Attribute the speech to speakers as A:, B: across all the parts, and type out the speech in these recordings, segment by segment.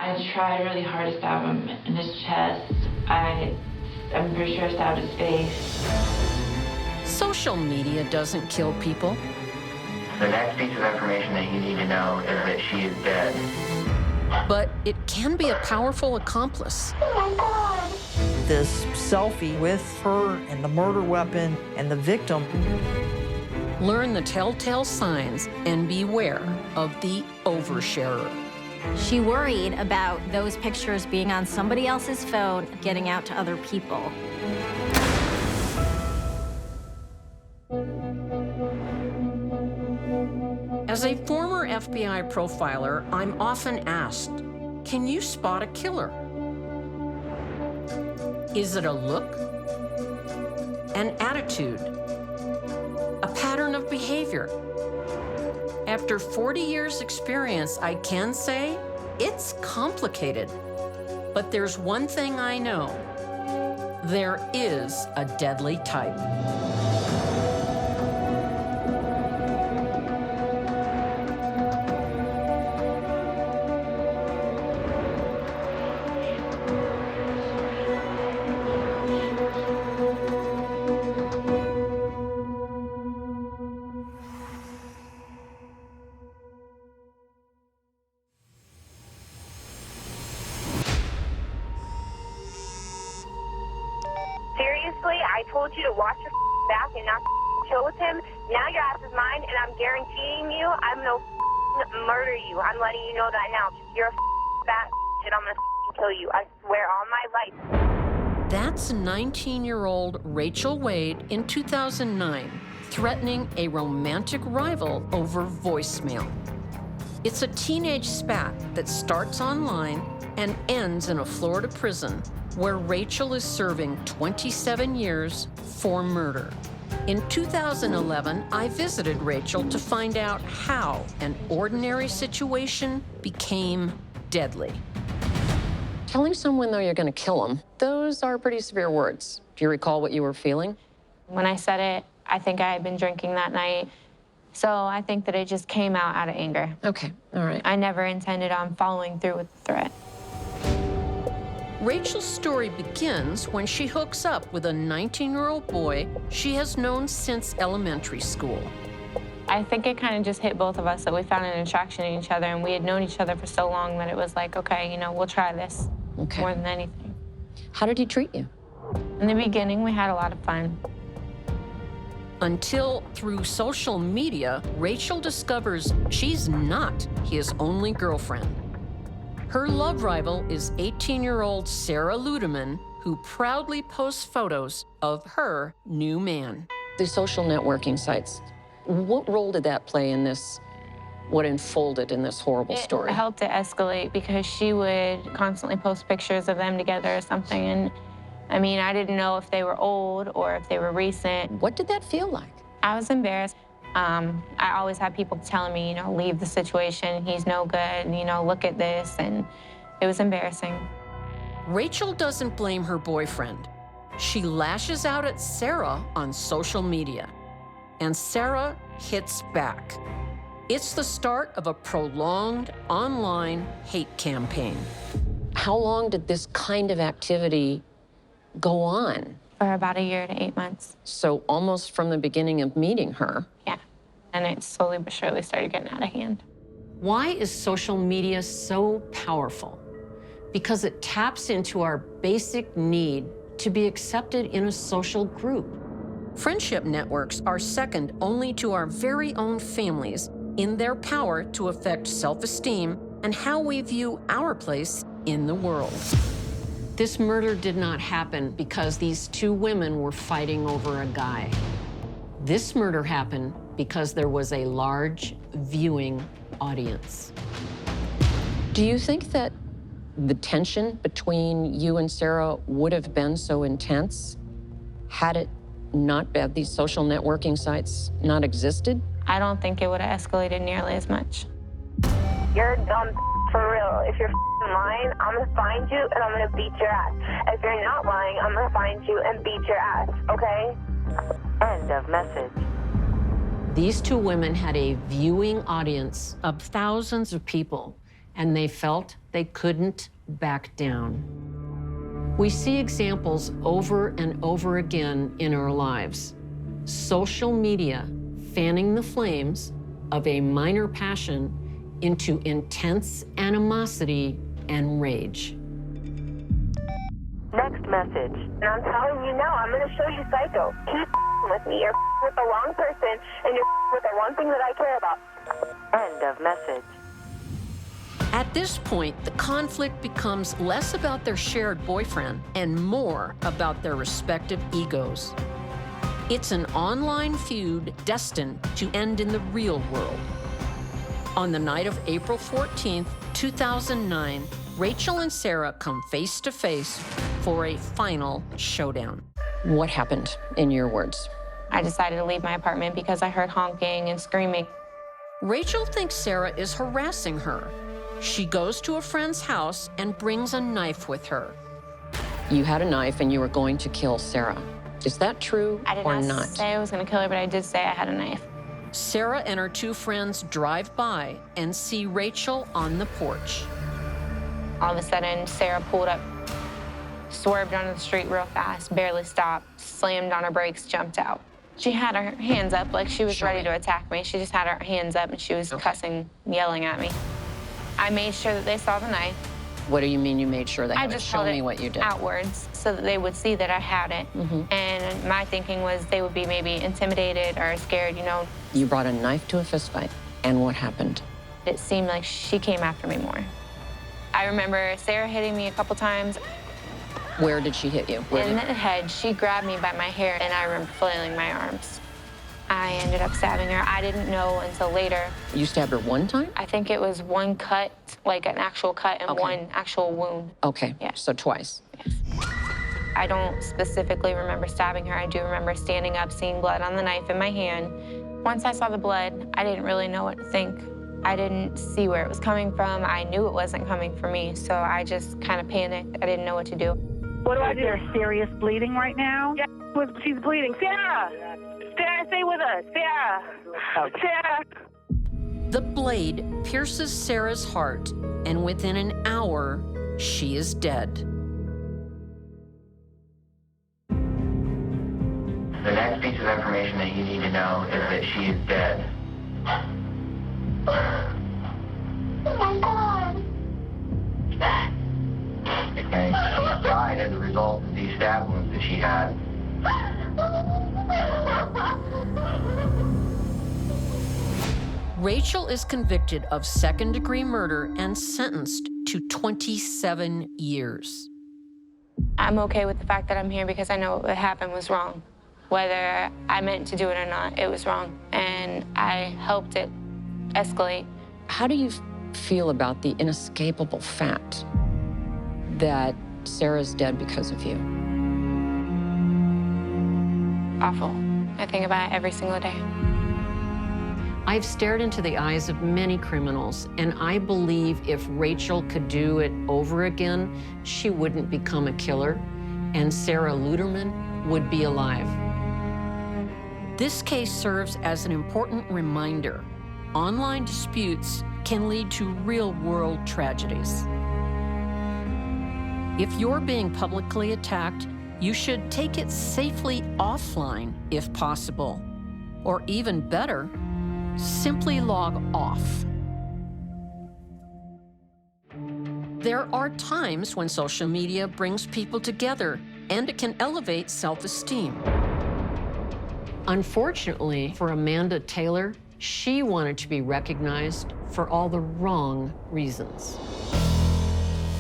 A: I tried really hard to stab him in his chest. I'm pretty sure I stabbed his face.
B: Social media doesn't kill people.
C: The next piece of information that you need to know is that she is dead.
B: But it can be a powerful accomplice.
A: Oh my God!
D: This selfie with her and the murder weapon and the victim.
B: Learn the telltale signs and beware of the oversharer.
E: She worried about those pictures being on somebody else's phone, getting out to other people.
B: As a former FBI profiler, I'm often asked, can you spot a killer? Is it a look, an attitude, a pattern of behavior? After 40 years' experience, I can say it's complicated. But there's one thing I know. There is a deadly type.
F: Seriously, I told you to watch your back and not chill with him. Now your ass is mine, and I'm guaranteeing you I'm gonna murder you. I'm letting you know that now. You're a fat and I'm gonna kill you. I swear on my life.
B: That's 19-year-old Rachel Wade in 2009, threatening a romantic rival over voicemail. It's a teenage spat that starts online and ends in a Florida prison where Rachel is serving 27 years for murder. In 2011, I visited Rachel to find out how an ordinary situation became deadly. Telling someone, though, you're going to kill them, those are pretty severe words. Do you recall what you were feeling?
G: When I said it, I think I had been drinking that night. So I think that it just came out of anger.
B: Okay, all right.
G: I never intended on following through with the threat.
B: Rachel's story begins when she hooks up with a 19-year-old boy she has known since elementary school.
G: I think it kind of just hit both of us that we found an attraction in each other, and we had known each other for so long that it was like, okay, you know, we'll try this more than anything.
B: How did he treat you?
G: In the beginning, we had a lot of fun.
B: Until, through social media, Rachel discovers she's not his only girlfriend. Her love rival is 18-year-old Sarah Ludeman, who proudly posts photos of her new man. The social networking sites, what role did that play in this, what unfolded in this horrible story?
G: It helped to escalate because she would constantly post pictures of them together or something. And I mean, I didn't know if they were old or if they were recent.
B: What did that feel like?
G: I was embarrassed. I always had people telling me, you know, leave the situation, he's no good, and, you know, look at this, and it was embarrassing.
B: Rachel doesn't blame her boyfriend. She lashes out at Sarah on social media, and Sarah hits back. It's the start of a prolonged online hate campaign. How long did this kind of activity go on?
G: For about a year to 8 months.
B: So almost from the beginning of meeting her.
G: Yeah, and it slowly but surely started getting out of hand.
B: Why is social media so powerful? Because it taps into our basic need to be accepted in a social group. Friendship networks are second only to our very own families in their power to affect self-esteem and how we view our place in the world. This murder did not happen because these two women were fighting over a guy. This murder happened because there was a large viewing audience. Do you think that the tension between you and Sarah would have been so intense had it not been, these social networking sites not existed?
G: I don't think it would have escalated nearly as much.
F: You're dumb for real. If you're lying, I'm gonna find you and I'm gonna beat your ass. If you're not lying, I'm gonna find you and beat your ass, okay? End of message.
B: These two women had a viewing audience of thousands of people, and they felt they couldn't back down. We see examples over and over again in our lives. Social media fanning the flames of a minor passion into intense animosity and rage.
F: Next message. And I'm telling you now, I'm going to show you psycho. Keep with me. You're with the wrong person, and you're with the one thing that I care about. End of message.
B: At this point, the conflict becomes less about their shared boyfriend and more about their respective egos. It's an online feud destined to end in the real world. On the night of April 14th, 2009, Rachel and Sarah come face to face for a final showdown. What happened, in your words?
G: I decided to leave my apartment because I heard honking and screaming.
B: Rachel thinks Sarah is harassing her. She goes to a friend's house and brings a knife with her. You had a knife and you were going to kill Sarah. Is that true
G: I did
B: or
G: not
B: not?
G: say I was going to kill her, but I did say I had a knife.
B: Sarah and her two friends drive by and see Rachel on the porch.
G: All of a sudden, Sarah pulled up, swerved onto the street real fast, barely stopped, slammed on her brakes, jumped out. She had her hands up like she was ready to attack me. She just had her hands up and she was cussing, yelling at me. I made sure that they saw the knife.
B: What do you mean you made sure they had
G: I
B: it?
G: just
B: Show
G: held
B: me
G: it
B: what you did.
G: outwards so that they would see that I had it. And my thinking was they would be maybe intimidated or scared, you know.
B: You brought a knife to a fist fight, and what happened?
G: It seemed like she came after me more. I remember Sarah hitting me a couple times.
B: Where did she hit you?
G: In the head, she grabbed me by my hair, and I remember flailing my arms. I ended up stabbing her. I didn't know until later.
B: You stabbed her one time?
G: I think it was one cut, like an actual cut, and
B: Okay.
G: one actual wound.
B: Okay,
G: Yeah.
B: so twice.
G: Yes. I don't specifically remember stabbing her. I do remember standing up, seeing blood on the knife in my hand. Once I saw the blood, I didn't really know what to think. I didn't see where it was coming from. I knew it wasn't coming from me, so I just kind of panicked. I didn't know what to do.
F: What do I do?
H: Is there serious bleeding right now?
F: Yeah, she's bleeding. Sarah! Sarah, stay with us. Sarah! Sarah!
B: The blade pierces Sarah's heart, and within an hour, she is dead.
C: The next piece of information that you need to know is that she is dead.
F: Oh my God!
C: Okay? She died as a result of these stab wounds that she had.
B: Rachel is convicted of second-degree murder and sentenced to 27 years.
G: I'm okay with the fact that I'm here because I know what happened was wrong. Whether I meant to do it or not, it was wrong. And I helped it escalate.
B: How do you feel about the inescapable fact that Sarah's dead because of you?
G: Awful. I think about it every single day.
B: I've stared into the eyes of many criminals, and I believe if Rachel could do it over again, she wouldn't become a killer, and Sarah Luderman would be alive. This case serves as an important reminder. Online disputes can lead to real-world tragedies. If you're being publicly attacked, you should take it safely offline if possible. Or even better, simply log off. There are times when social media brings people together, and it can elevate self-esteem. Unfortunately for Amanda Taylor, she wanted to be recognized for all the wrong reasons.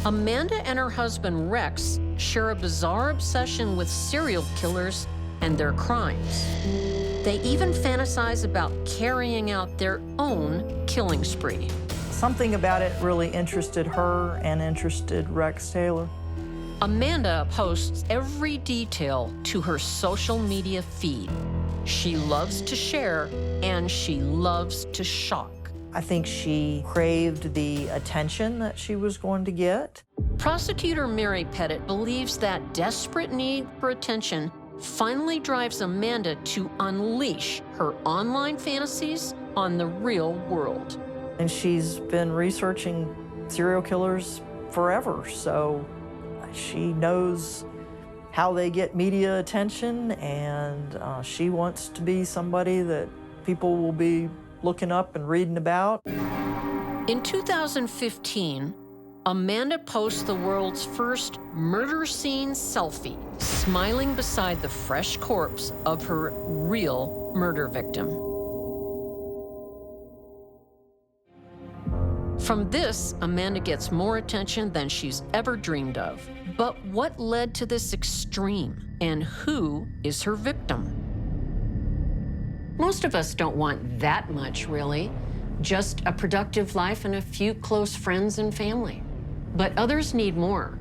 B: Amanda and her husband Rex share a bizarre obsession with serial killers and their crimes. They even fantasize about carrying out their own killing spree.
D: Something about it really interested her and interested Rex Taylor.
B: Amanda posts every detail to her social media feed. She loves to share, and she loves to shock.
D: I think she craved the attention that she was going to get.
B: Prosecutor Mary Pettit believes that desperate need for attention finally drives Amanda to unleash her online fantasies on the real world.
D: And she's been researching serial killers forever, so she knows how they get media attention, and she wants to be somebody that people will be looking up and reading about.
B: In 2015, Amanda posts the world's first murder scene selfie, smiling beside the fresh corpse of her real murder victim. From this, Amanda gets more attention than she's ever dreamed of. But what led to this extreme, and who is her victim? Most of us don't want that much, really. Just a productive life and a few close friends and family. But others need more.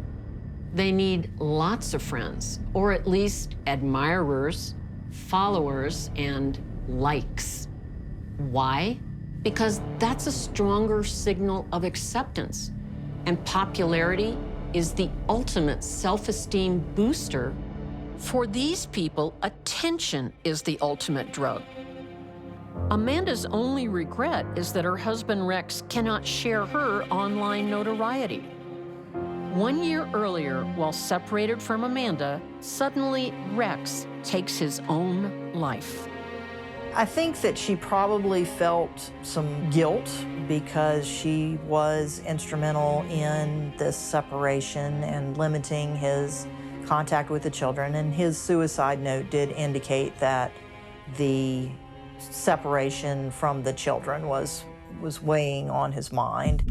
B: They need lots of friends, or at least admirers, followers, and likes. Why? Because that's a stronger signal of acceptance. And popularity is the ultimate self-esteem booster. For these people, attention is the ultimate drug. Amanda's only regret is that her husband Rex cannot share her online notoriety. 1 year earlier, while separated from Amanda, suddenly Rex takes his own life.
D: I think that she probably felt some guilt because she was instrumental in this separation and limiting his contact with the children, and his suicide note did indicate that the separation from the children was weighing on his mind.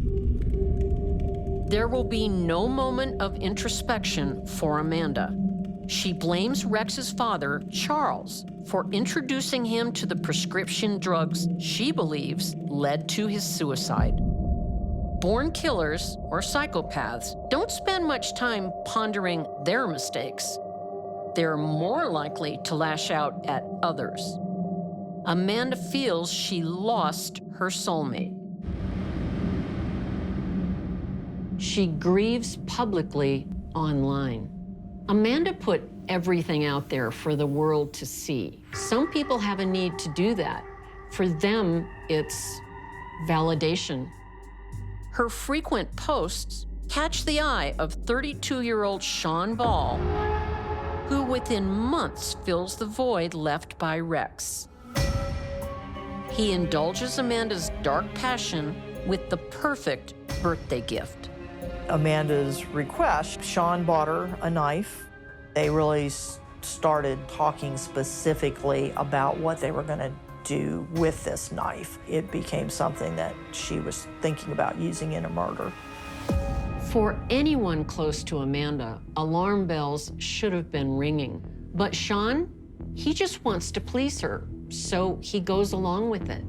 B: There will be no moment of introspection for Amanda. She blames Rex's father, Charles, for introducing him to the prescription drugs she believes led to his suicide. Born killers or psychopaths don't spend much time pondering their mistakes. They're more likely to lash out at others. Amanda feels she lost her soulmate. She grieves publicly online. Amanda put everything out there for the world to see. Some people have a need to do that. For them, it's validation. Her frequent posts catch the eye of 32-year-old Sean Ball, who within months fills the void left by Rex. He indulges Amanda's dark passion with the perfect birthday gift.
D: Amanda's request, Sean bought her a knife. They really started talking specifically about what they were going to do with this knife. It became something that she was thinking about using in a murder.
B: For anyone close to Amanda, alarm bells should have been ringing. But Sean, he just wants to please her, so he goes along with it.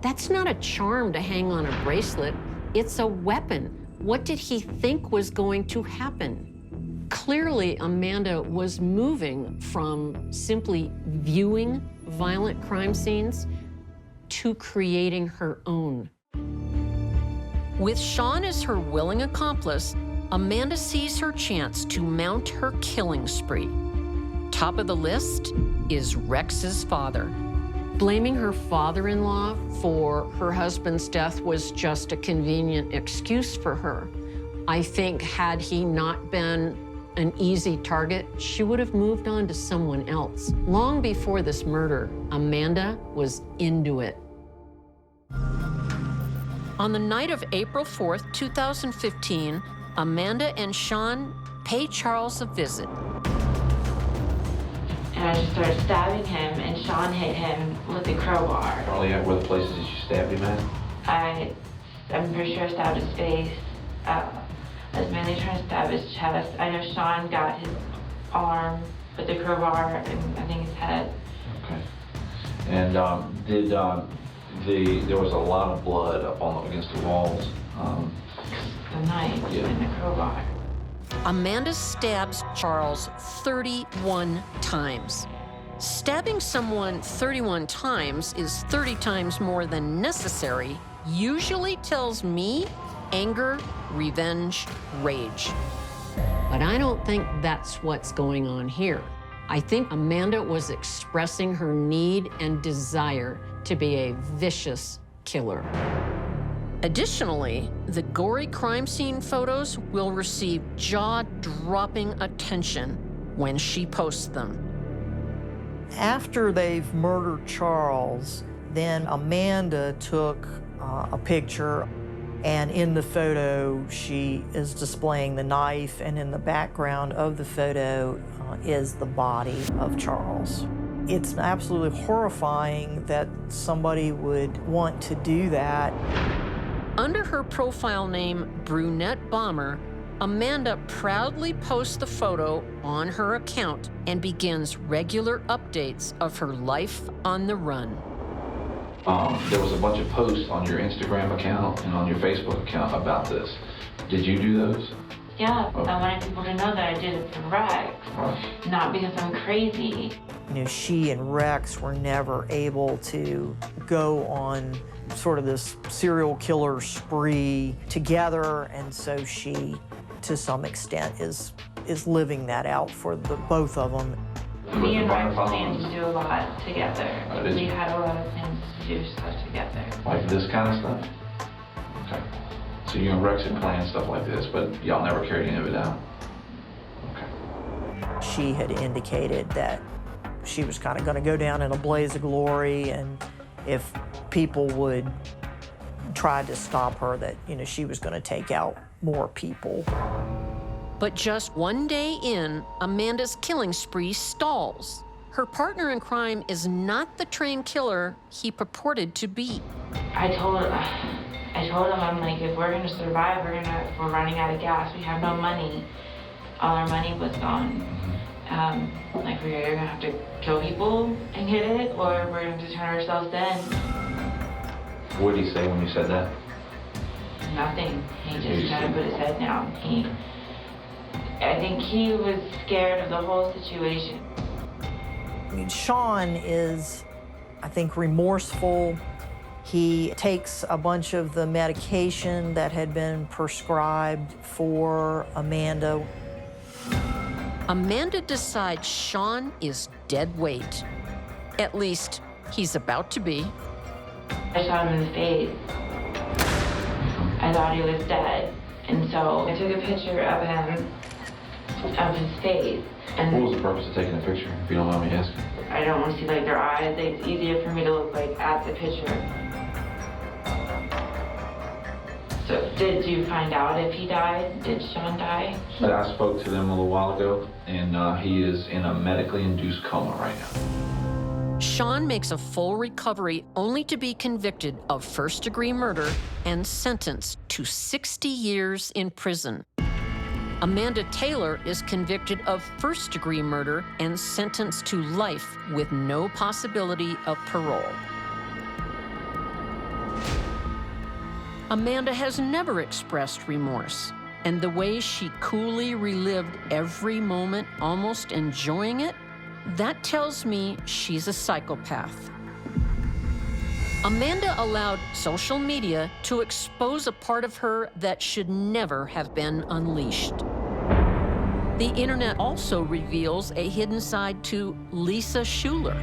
B: That's not a charm to hang on a bracelet. It's a weapon. What did he think was going to happen? Clearly, Amanda was moving from simply viewing violent crime scenes to creating her own. With Sean as her willing accomplice, Amanda sees her chance to mount her killing spree. Top of the list is Rex's father. Blaming her father-in-law for her husband's death was just a convenient excuse for her. I think had he not been an easy target, she would have moved on to someone else. Long before this murder, Amanda was into it. On the night of April 4th, 2015, Amanda and Sean pay Charles a visit.
A: And I just started stabbing him, and Sean hit him with a crowbar.
I: Charlie, where the places that you stabbed him at?
A: I'm pretty sure I stabbed his face. I was mainly trying to stab his chest. I know Sean got his arm with the crowbar and I think his head.
I: Okay. And there was a lot of blood up against the walls.
A: The knife and the crowbar.
B: Amanda stabs Charles 31 times. Stabbing someone 31 times is 30 times more than necessary, usually tells me anger, revenge, rage. But I don't think that's what's going on here. I think Amanda was expressing her need and desire to be a vicious killer. Additionally, the gory crime scene photos will receive jaw-dropping attention when she posts them.
D: After they've murdered Charles, then Amanda took a picture, and in the photo, she is displaying the knife, and in the background of the photo is the body of Charles. It's absolutely horrifying that somebody would want to do that.
B: Under her profile name, Brunette Bomber, Amanda proudly posts the photo on her account and begins regular updates of her life on the run.
I: There was a bunch of posts on your Instagram account and on your Facebook account about this. Did you do those?
A: Yeah, I wanted people to know that I did it for Rex, not because I'm crazy.
D: You know, she and Rex were never able to go on sort of this serial killer spree together, and so she, to some extent, is living that out for the both of them.
A: Me and Rex planned to do a lot together. We had a lot of plans to do stuff together.
I: Like this kind of stuff? Okay. So you and Rex had planned stuff like this, but y'all never carried any of it out? Okay.
D: She had indicated that she was kind of going to go down in a blaze of glory, and if people would try to stop her, that, you know, she was going to take out more people.
B: But just one day in, Amanda's killing spree stalls. Her partner in crime is not the trained killer he purported to be.
A: I told him, I'm like, if we're gonna survive, we're running out of gas. We have no money. All our money was gone. Like, we're either gonna have to kill people and get it, or we're gonna have to turn ourselves in.
I: What did he say when you said that?
A: Nothing. He just kind of put his head down. I think he was scared of the whole situation.
D: I mean, Sean is, I think, remorseful. He takes a bunch of the medication that had been prescribed for Amanda.
B: Amanda decides Sean is dead weight. At least, he's about to be.
A: I shot him in the face. I thought he was dead. And so I took a picture of him, of his face. And
I: what was the purpose of taking a picture, if you don't mind me asking?
A: I don't want to see like their eyes. It's easier for me to look like at the picture. So did you find out if he died? Did Sean die?
I: I spoke to them a little while ago, and he is in a medically induced coma right now.
B: Sean makes a full recovery only to be convicted of first-degree murder and sentenced to 60 years in prison. Amanda Taylor is convicted of first-degree murder and sentenced to life with no possibility of parole. Amanda has never expressed remorse, and the way she coolly relived every moment, almost enjoying it, that tells me she's a psychopath. Amanda allowed social media to expose a part of her that should never have been unleashed. The internet also reveals a hidden side to Lisa Schuler.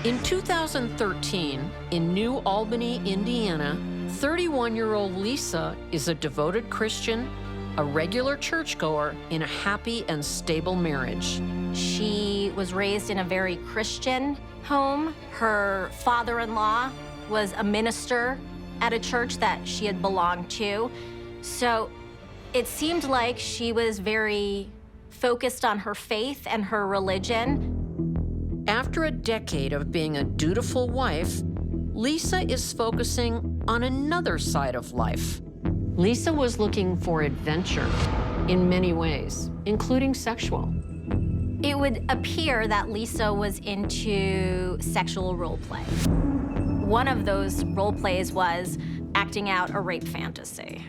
B: In 2013, in New Albany, Indiana, 31-year-old Lisa is a devoted Christian, a regular churchgoer in a happy and stable marriage.
E: She was raised in a very Christian home. Her father-in-law was a minister at a church that she had belonged to. So it seemed like she was very focused on her faith and her religion.
B: After a decade of being a dutiful wife, Lisa is focusing on another side of life. Lisa was looking for adventure in many ways, including sexual.
E: It would appear that Lisa was into sexual role play. One of those role plays was acting out a rape fantasy.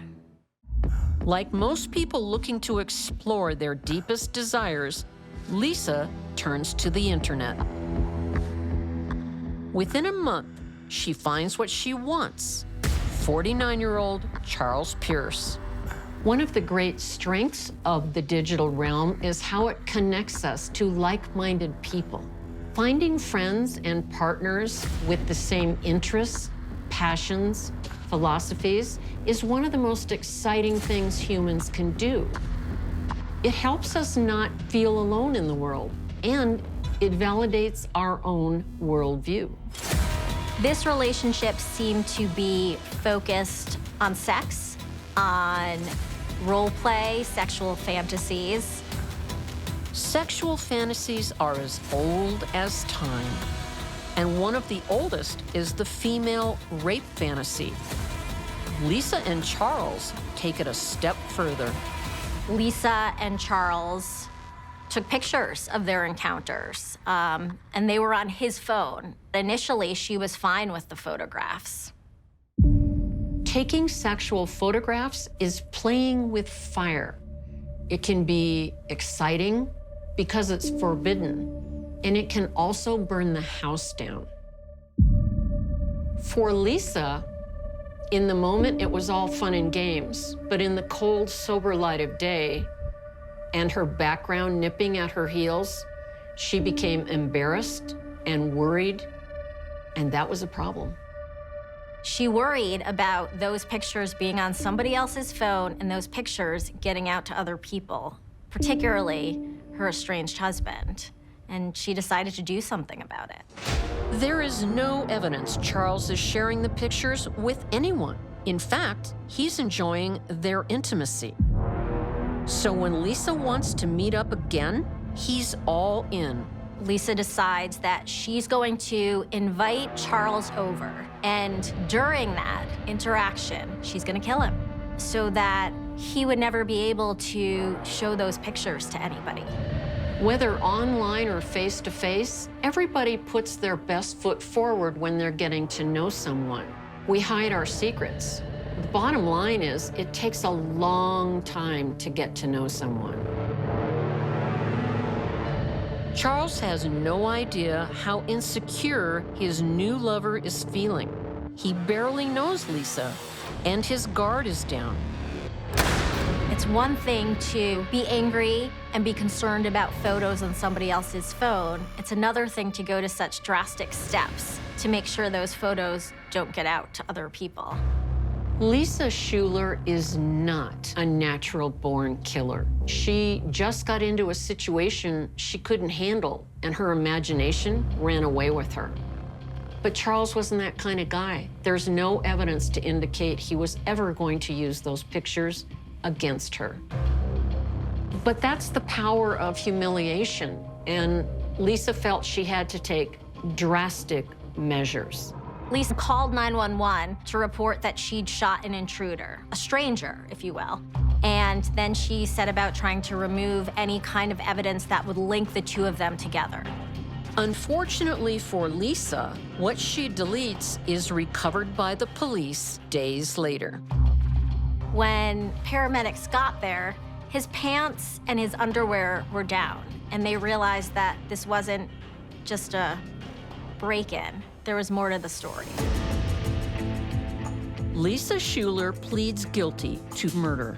B: Like most people looking to explore their deepest desires, Lisa turns to the internet. Within a month, she finds what she wants: 49-year-old Charles Pierce. One of the great strengths of the digital realm is how it connects us to like-minded people. Finding friends and partners with the same interests, passions, philosophies is one of the most exciting things humans can do. It helps us not feel alone in the world, and it validates our own worldview.
E: This relationship seemed to be focused on sex, on role play, sexual fantasies.
B: Sexual fantasies are as old as time, and one of the oldest is the female rape fantasy. Lisa and Charles take it a step further.
E: Lisa and Charles took pictures of their encounters, and they were on his phone. Initially, she was fine with the photographs.
B: Taking sexual photographs is playing with fire. It can be exciting because it's forbidden, and it can also burn the house down. For Lisa, in the moment, it was all fun and games, but in the cold, sober light of day, and her background nipping at her heels, she became embarrassed and worried, and that was a problem.
E: She worried about those pictures being on somebody else's phone and those pictures getting out to other people, particularly her estranged husband, and she decided to do something about it.
B: There is no evidence Charles is sharing the pictures with anyone. In fact, he's enjoying their intimacy. So when Lisa wants to meet up again, he's all in.
E: Lisa decides that she's going to invite Charles over, and during that interaction, she's gonna kill him so that he would never be able to show those pictures to anybody.
B: Whether online or face-to-face, everybody puts their best foot forward when they're getting to know someone. We hide our secrets. The bottom line is, it takes a long time to get to know someone. Charles has no idea how insecure his new lover is feeling. He barely knows Lisa, and his guard is down.
E: It's one thing to be angry and be concerned about photos on somebody else's phone. It's another thing to go to such drastic steps to make sure those photos don't get out to other people.
B: Lisa Schuler is not a natural-born killer. She just got into a situation she couldn't handle, and her imagination ran away with her. But Charles wasn't that kind of guy. There's no evidence to indicate he was ever going to use those pictures against her. But that's the power of humiliation, and Lisa felt she had to take drastic measures.
E: Lisa called 911 to report that she'd shot an intruder, a stranger, if you will. And then she set about trying to remove any kind of evidence that would link the two of them together.
B: Unfortunately for Lisa, what she deletes is recovered by the police days later.
E: When paramedics got there, his pants and his underwear were down, and they realized that this wasn't just a break-in. There was more to the story.
B: Lisa Schuler pleads guilty to murder.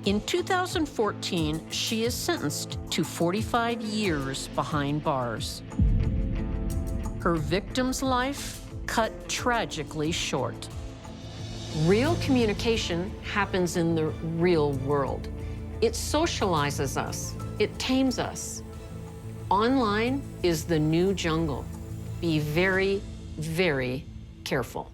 B: In 2014, she is sentenced to 45 years behind bars. Her victim's life cut tragically short. Real communication happens in the real world. It socializes us. It tames us. Online is the new jungle. Be very, very careful.